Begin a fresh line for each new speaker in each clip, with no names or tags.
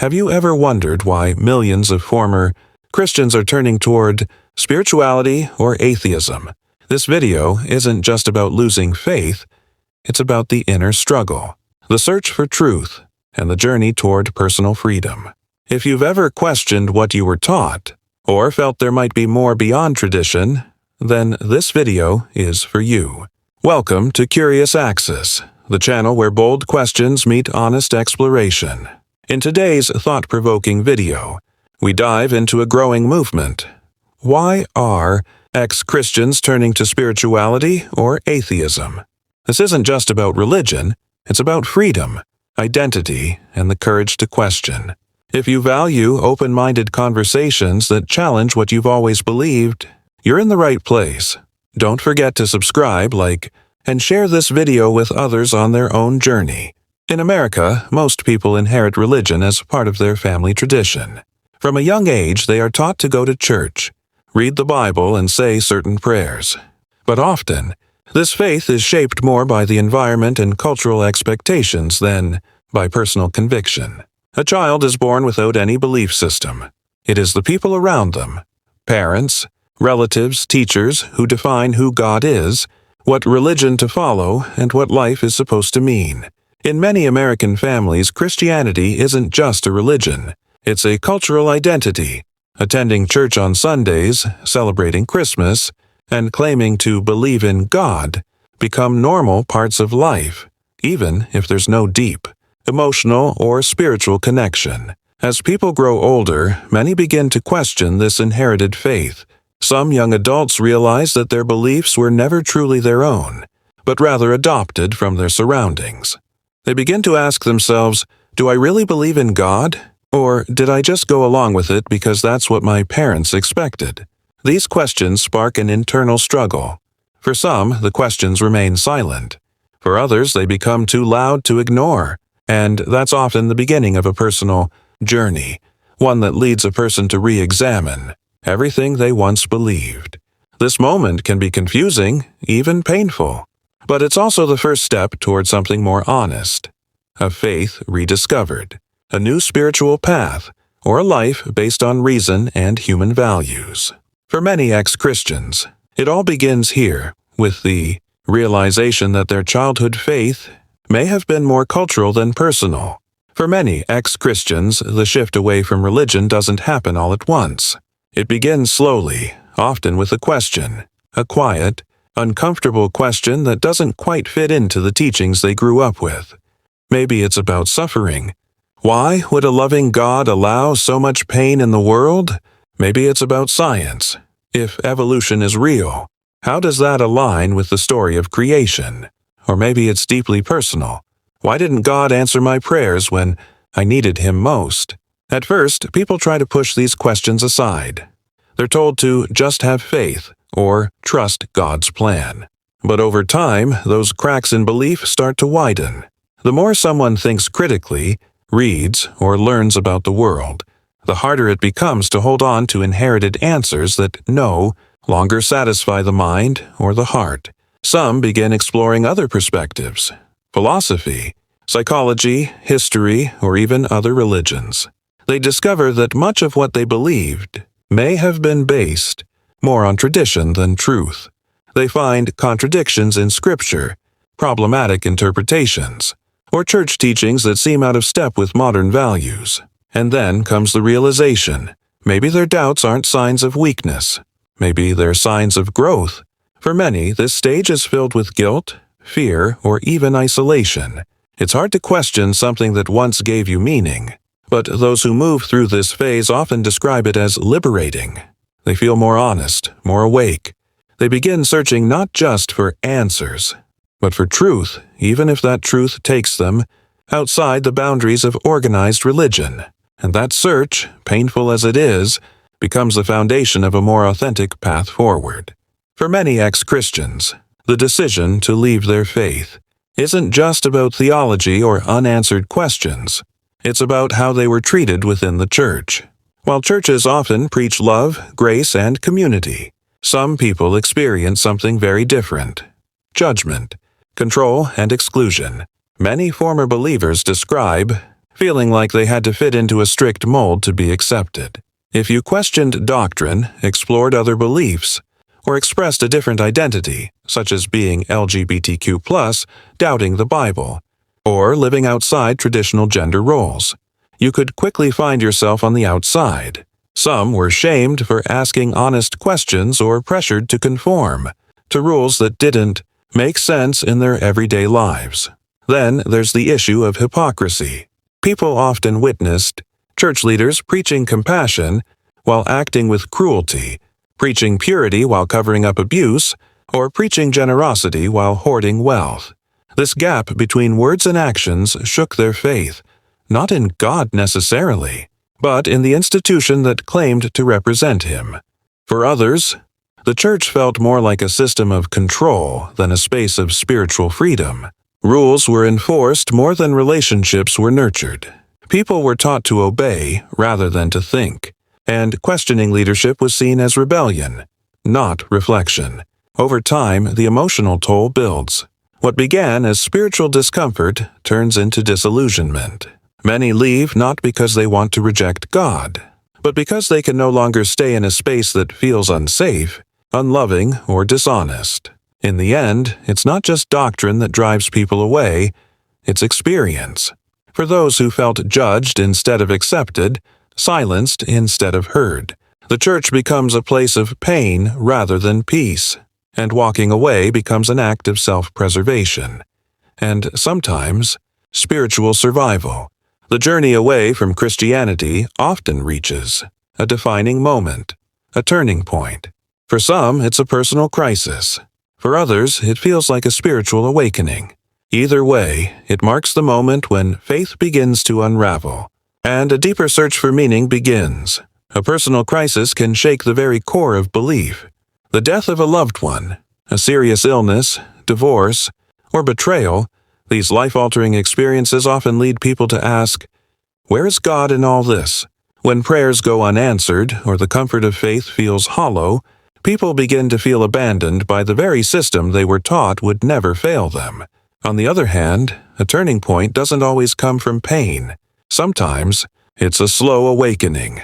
Have you ever wondered why millions of former Christians are turning toward spirituality or atheism? This video isn't just about losing faith, it's about the inner struggle, the search for truth, and the journey toward personal freedom. If you've ever questioned what you were taught, or felt there might be more beyond tradition, then this video is for you. Welcome to Curious Axis, the channel where bold questions meet honest exploration. In today's thought-provoking video, we dive into a growing movement. Why are ex-Christians turning to spirituality or atheism? This isn't just about religion, it's about freedom, identity, and the courage to question. If you value open-minded conversations that challenge what you've always believed, you're in the right place. Don't forget to subscribe, like, and share this video with others on their own journey. In America, most people inherit religion as part of their family tradition. From a young age, they are taught to go to church, read the Bible, and say certain prayers. But often, this faith is shaped more by the environment and cultural expectations than by personal conviction. A child is born without any belief system. It is the people around them, parents, relatives, teachers, who define who God is, what religion to follow, and what life is supposed to mean. In many American families, Christianity isn't just a religion. It's a cultural identity. Attending church on Sundays, celebrating Christmas, and claiming to believe in God become normal parts of life, even if there's no deep, emotional, or spiritual connection. As people grow older, many begin to question this inherited faith. Some young adults realize that their beliefs were never truly their own, but rather adopted from their surroundings. They begin to ask themselves, do I really believe in God? Or did I just go along with it because that's what my parents expected? These questions spark an internal struggle. For some, the questions remain silent. For others, they become too loud to ignore. And that's often the beginning of a personal journey, one that leads a person to re-examine everything they once believed. This moment can be confusing, even painful. But it's also the first step toward something more honest, a faith rediscovered, a new spiritual path, or a life based on reason and human values. For many ex-Christians, it all begins here, with the realization that their childhood faith may have been more cultural than personal. For many ex-Christians, the shift away from religion doesn't happen all at once. It begins slowly, often with a question, a quiet, uncomfortable question that doesn't quite fit into the teachings they grew up with. Maybe it's about suffering. Why would a loving God allow so much pain in the world? Maybe it's about science. If evolution is real, how does that align with the story of creation? Or maybe it's deeply personal. Why didn't God answer my prayers when I needed Him most? At first, people try to push these questions aside. They're told to just have faith or trust God's plan. But over time, those cracks in belief start to widen. The more someone thinks critically, reads, or learns about the world, the harder it becomes to hold on to inherited answers that no longer satisfy the mind or the heart. Some begin exploring other perspectives, philosophy, psychology, history, or even other religions. They discover that much of what they believed may have been based more on tradition than truth. They find contradictions in Scripture, problematic interpretations, or church teachings that seem out of step with modern values. And then comes the realization, maybe their doubts aren't signs of weakness. Maybe they're signs of growth. For many, this stage is filled with guilt, fear, or even isolation. It's hard to question something that once gave you meaning. But those who move through this phase often describe it as liberating. They feel more honest, more awake. They begin searching not just for answers, but for truth, even if that truth takes them outside the boundaries of organized religion. And that search, painful as it is, becomes the foundation of a more authentic path forward. For many ex-Christians, the decision to leave their faith isn't just about theology or unanswered questions. It's about how they were treated within the church. While churches often preach love, grace, and community, some people experience something very different: judgment, control, and exclusion. Many former believers describe feeling like they had to fit into a strict mold to be accepted. If you questioned doctrine, explored other beliefs, or expressed a different identity, such as being LGBTQ+, doubting the Bible, or living outside traditional gender roles, you could quickly find yourself on the outside. Some were shamed for asking honest questions or pressured to conform to rules that didn't make sense in their everyday lives. Then there's the issue of hypocrisy. People often witnessed church leaders preaching compassion while acting with cruelty, preaching purity while covering up abuse, or preaching generosity while hoarding wealth. This gap between words and actions shook their faith, not in God necessarily, but in the institution that claimed to represent Him. For others, the church felt more like a system of control than a space of spiritual freedom. Rules were enforced more than relationships were nurtured. People were taught to obey rather than to think, and questioning leadership was seen as rebellion, not reflection. Over time, the emotional toll builds. What began as spiritual discomfort turns into disillusionment. Many leave not because they want to reject God, but because they can no longer stay in a space that feels unsafe, unloving, or dishonest. In the end, it's not just doctrine that drives people away, it's experience. For those who felt judged instead of accepted, silenced instead of heard, the church becomes a place of pain rather than peace, and walking away becomes an act of self-preservation, and sometimes spiritual survival. The journey away from Christianity often reaches a defining moment, a turning point. For some, it's a personal crisis. For others, it feels like a spiritual awakening. Either way, it marks the moment when faith begins to unravel, and a deeper search for meaning begins. A personal crisis can shake the very core of belief. The death of a loved one, a serious illness, divorce, or betrayal, these life-altering experiences often lead people to ask, where is God in all this? When prayers go unanswered or the comfort of faith feels hollow, people begin to feel abandoned by the very system they were taught would never fail them. On the other hand, a turning point doesn't always come from pain. Sometimes, it's a slow awakening,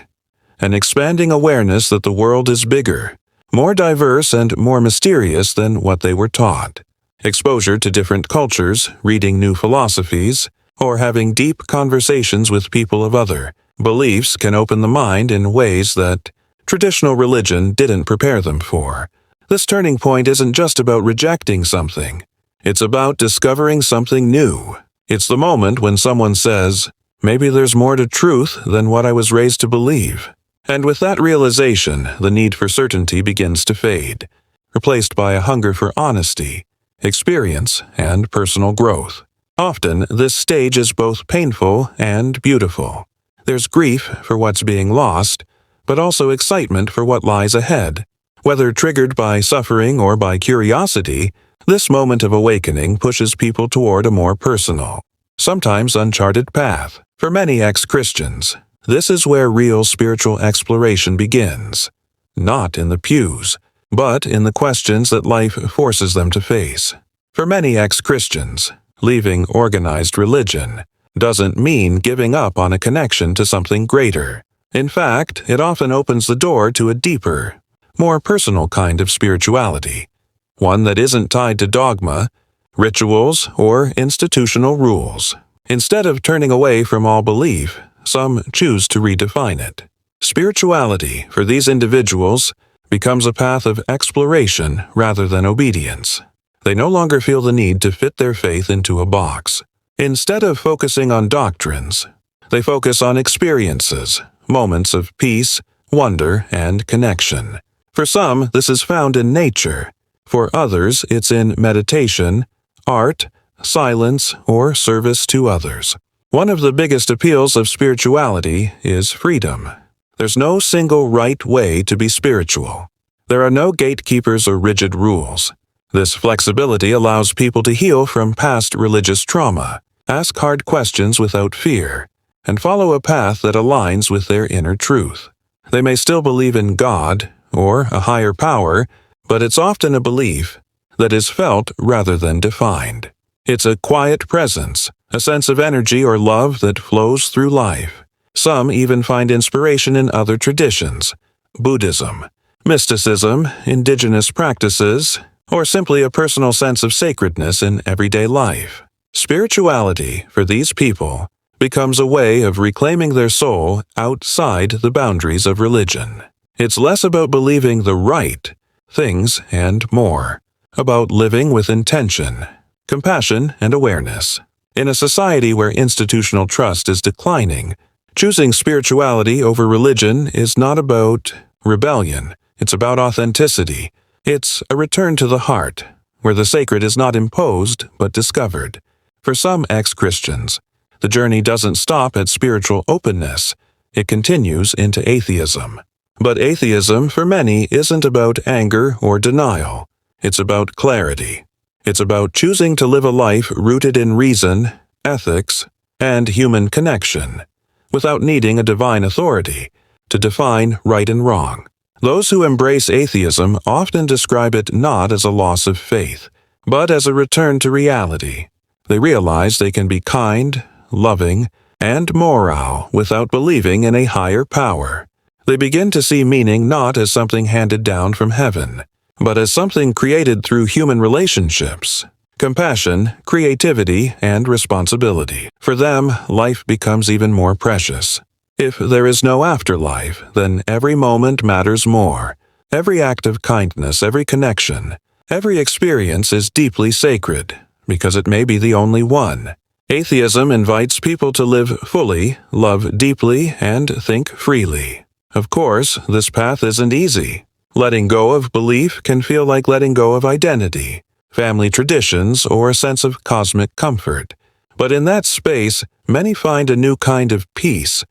an expanding awareness that the world is bigger, more diverse and more mysterious than what they were taught. Exposure to different cultures, reading new philosophies, or having deep conversations with people of other beliefs can open the mind in ways that traditional religion didn't prepare them for. This turning point isn't just about rejecting something. It's about discovering something new. It's the moment when someone says, maybe there's more to truth than what I was raised to believe. And with that realization, the need for certainty begins to fade, replaced by a hunger for honesty, experience, and personal growth. Often, this stage is both painful and beautiful. There's grief for what's being lost, but also excitement for what lies ahead. Whether triggered by suffering or by curiosity, this moment of awakening pushes people toward a more personal, sometimes uncharted path. For many ex-Christians, this is where real spiritual exploration begins, not in the pews, but in the questions that life forces them to face. For many ex-Christians, leaving organized religion doesn't mean giving up on a connection to something greater. In fact, it often opens the door to a deeper, more personal kind of spirituality, one that isn't tied to dogma, rituals, or institutional rules. Instead of turning away from all belief, some choose to redefine it. Spirituality, for these individuals, becomes a path of exploration rather than obedience. They no longer feel the need to fit their faith into a box. Instead of focusing on doctrines, they focus on experiences, moments of peace, wonder, and connection. For some, this is found in nature. For others, it's in meditation, art, silence, or service to others. One of the biggest appeals of spirituality is freedom. There's no single right way to be spiritual. There are no gatekeepers or rigid rules. This flexibility allows people to heal from past religious trauma, ask hard questions without fear, and follow a path that aligns with their inner truth. They may still believe in God or a higher power, but it's often a belief that is felt rather than defined. It's a quiet presence, a sense of energy or love that flows through life. Some even find inspiration in other traditions, Buddhism, mysticism, indigenous practices, or simply a personal sense of sacredness in everyday life. Spirituality, for these people, becomes a way of reclaiming their soul outside the boundaries of religion. It's less about believing the right things and more about living with intention, compassion, and awareness. In a society where institutional trust is declining, choosing spirituality over religion is not about rebellion. It's about authenticity. It's a return to the heart, where the sacred is not imposed but discovered. For some ex-Christians, the journey doesn't stop at spiritual openness. It continues into atheism. But atheism, for many, isn't about anger or denial. It's about clarity. It's about choosing to live a life rooted in reason, ethics, and human connection, without needing a divine authority to define right and wrong. Those who embrace atheism often describe it not as a loss of faith, but as a return to reality. They realize they can be kind, loving, and moral without believing in a higher power. They begin to see meaning not as something handed down from heaven, but as something created through human relationships, compassion, creativity, and responsibility. For them, life becomes even more precious. If there is no afterlife, then every moment matters more. Every act of kindness, every connection, every experience is deeply sacred, because it may be the only one. Atheism invites people to live fully, love deeply, and think freely. Of course, this path isn't easy. Letting go of belief can feel like letting go of identity, family traditions, or a sense of cosmic comfort. But in that space, many find a new kind of peace,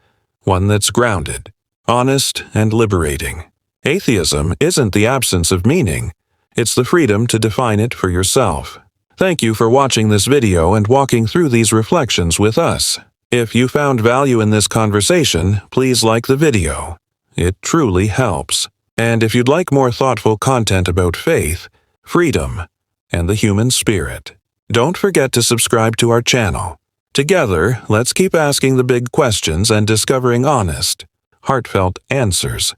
one that's grounded, honest, and liberating. Atheism isn't the absence of meaning. It's the freedom to define it for yourself. Thank you for watching this video and walking through these reflections with us. If you found value in this conversation, please like the video. It truly helps. And if you'd like more thoughtful content about faith, freedom, and the human spirit, don't forget to subscribe to our channel. Together, let's keep asking the big questions and discovering honest, heartfelt answers.